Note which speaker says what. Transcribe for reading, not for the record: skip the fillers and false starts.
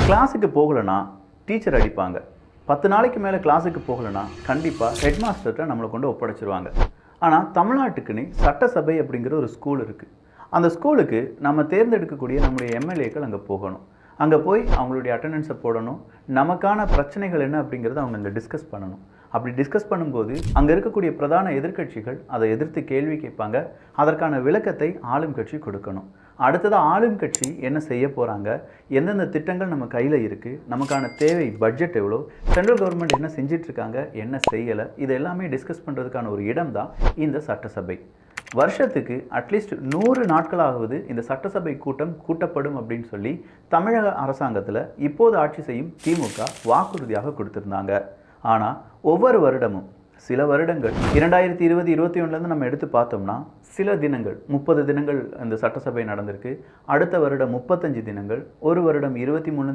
Speaker 1: கிளாஸுக்கு போகலைன்னா டீச்சர் அடிப்பாங்க. 10 நாளைக்கு மேலே கிளாஸுக்கு போகலைன்னா கண்டிப்பாக ஹெட் மாஸ்டர்கிட்ட நம்மளை கொண்டு ஒப்படைச்சிருவாங்க. ஆனால் தமிழ்நாட்டுக்குன்னு சட்டசபை அப்படிங்கிற ஒரு ஸ்கூல் இருக்குது. அந்த ஸ்கூலுக்கு நம்ம தேர்ந்தெடுக்கக்கூடிய நம்முடைய எம்எல்ஏக்கள் அங்கே போகணும். அங்கே போய் அவங்களுடைய அட்டண்டன்ஸை போடணும். நமக்கான பிரச்சனைகள் என்ன அப்படிங்கிறத அவங்க அங்கே டிஸ்கஸ் பண்ணணும். அப்படி டிஸ்கஸ் பண்ணும்போது அங்கே இருக்கக்கூடிய பிரதான எதிர்க்கட்சிகள் அதை எதிர்த்து கேள்வி கேட்பாங்க. அதற்கான விளக்கத்தை ஆளும் கட்சி கொடுக்கணும். அடுத்ததாக ஆளும் கட்சி என்ன செய்ய போகிறாங்க, எந்தெந்த திட்டங்கள் நம்ம கையில் இருக்குது, நமக்கான தேவை பட்ஜெட் எவ்வளோ, சென்ட்ரல் கவர்மெண்ட் என்ன செஞ்சிட்ருக்காங்க, என்ன செய்யலை, இது எல்லாமே டிஸ்கஸ் பண்ணுறதுக்கான ஒரு இடம் தான் இந்த சட்டசபை. வருஷத்துக்கு அட்லீஸ்ட் 100 நாட்களாவது இந்த சட்டசபை கூட்டம் கூட்டப்படும் அப்படின்னு சொல்லி தமிழக அரசாங்கத்தில் இப்போது ஆட்சி செய்யும் திமுக வாக்குறுதியாக கொடுத்துருந்தாங்க. ஆனால் ஒவ்வொரு வருடமும் சில வருடங்கள் 2020-21 நம்ம எடுத்து பார்த்தோம்னா சில தினங்கள் 30 தினங்கள் இந்த சட்டசபை நடந்திருக்கு. அடுத்த வருடம் 35 தினங்கள், ஒரு வருடம் 23